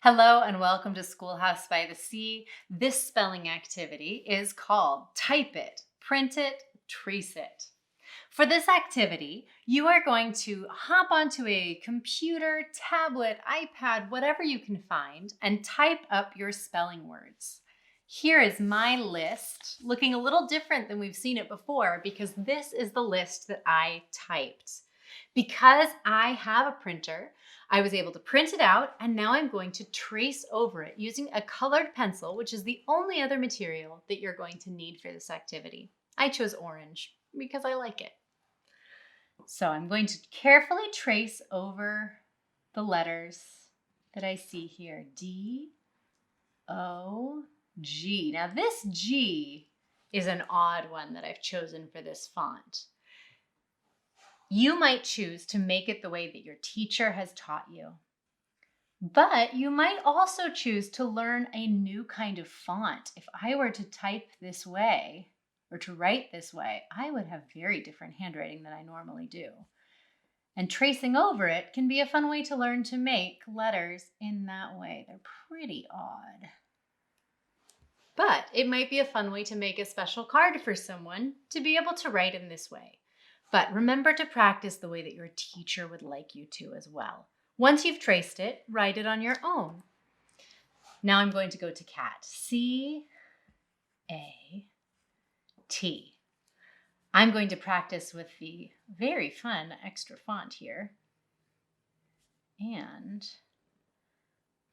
Hello and welcome to Schoolhouse by the Sea. This spelling activity is called Type It, Print It, Trace It. For this activity, you are going to hop onto a computer, tablet, iPad, whatever you can find, and type up your spelling words. Here is my list, looking a little different than we've seen it before because this is the list that I typed. Because I have a printer, I was able to print it out, and now I'm going to trace over it using a colored pencil, which is the only other material that you're going to need for this activity. I chose orange because I like it. So I'm going to carefully trace over the letters that I see here. D, O, G. Now this G is an odd one that I've chosen for this font. You might choose to make it the way that your teacher has taught you. But you might also choose to learn a new kind of font. If I were to type this way or to write this way, I would have very different handwriting than I normally do. And tracing over it can be a fun way to learn to make letters in that way. They're pretty odd. But it might be a fun way to make a special card for someone to be able to write in this way. But remember to practice the way that your teacher would like you to as well. Once you've traced it, write it on your own. Now I'm going to go to cat. C-A-T. I'm going to practice with the very fun extra font here. And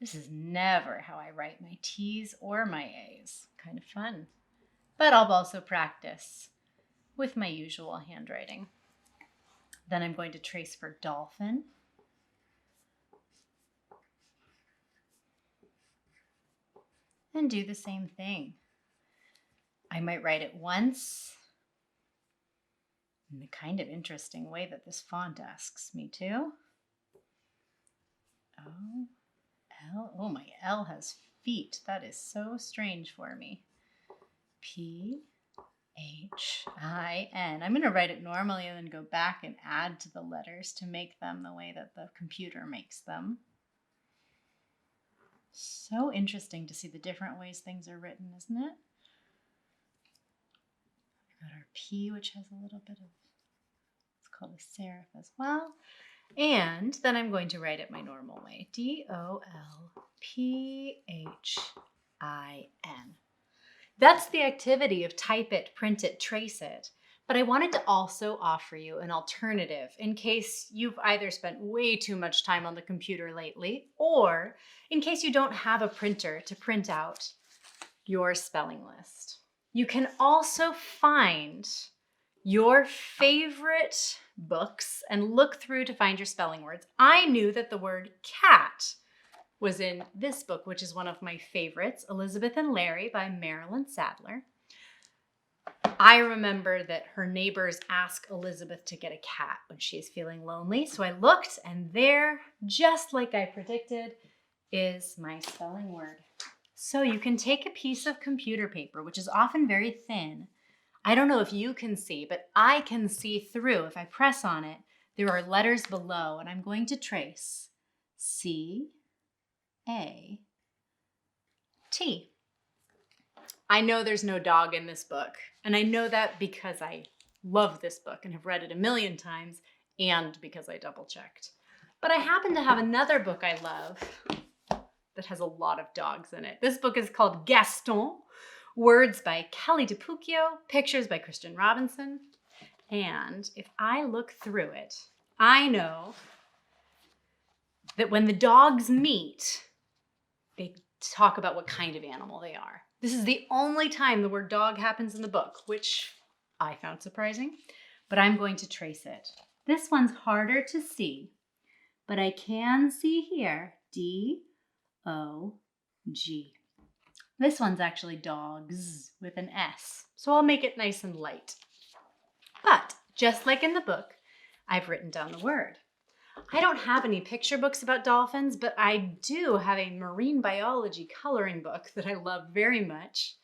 this is never how I write my T's or my A's. Kind of fun. But I'll also practice with my usual handwriting. Then I'm going to trace for dolphin. And do the same thing. I might write it once in the kind of interesting way that this font asks me to. O-L. Oh, my L has feet. That is so strange for me. P-H-I-N. I'm going to write it normally and then go back and add to the letters to make them the way that the computer makes them. So interesting to see the different ways things are written, isn't it? We've got our P, which has a little bit of, it's called a serif as well. And then I'm going to write it my normal way. D-O-L-P-H-I-N. That's the activity of type it, print it, trace it. But I wanted to also offer you an alternative in case you've either spent way too much time on the computer lately, or in case you don't have a printer to print out your spelling list. You can also find your favorite books and look through to find your spelling words. I knew that the word cat was in this book, which is one of my favorites, Elizabeth and Larry by Marilyn Sadler. I remember that her neighbors ask Elizabeth to get a cat when she is feeling lonely. So I looked, and there, just like I predicted, is my spelling word. So you can take a piece of computer paper, which is often very thin. I don't know if you can see, but I can see through. If I press on it, there are letters below, and I'm going to trace C-A-T. I know there's no dog in this book, and I know that because I love this book and have read it a million times, and because I double-checked. But I happen to have another book I love that has a lot of dogs in it. This book is called Gaston, words by Kelly DiPucchio, pictures by Christian Robinson. And if I look through it, I know that when the dogs meet, they talk about what kind of animal they are. This is the only time the word dog happens in the book, which I found surprising, but I'm going to trace it. This one's harder to see, but I can see here, D-O-G. This one's actually dogs with an S, so I'll make it nice and light. But just like in the book, I've written down the word. I don't have any picture books about dolphins, but I do have a marine biology coloring book that I love very much,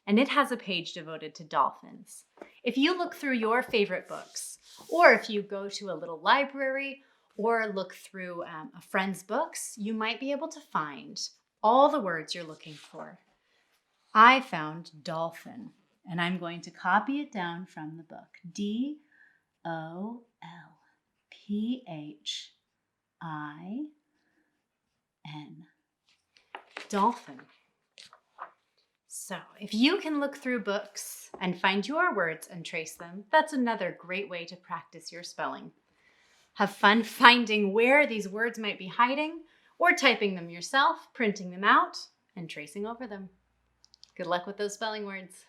and it has a page devoted to dolphins. If you look through your favorite books, or if you go to a little library, or look through a friend's books, you might be able to find all the words you're looking for. I found dolphin, and I'm going to copy it down from the book. DOLPHIN. Dolphin. So if you can look through books and find your words and trace them, that's another great way to practice your spelling. Have fun finding where these words might be hiding, or typing them yourself, printing them out, and tracing over them. Good luck with those spelling words.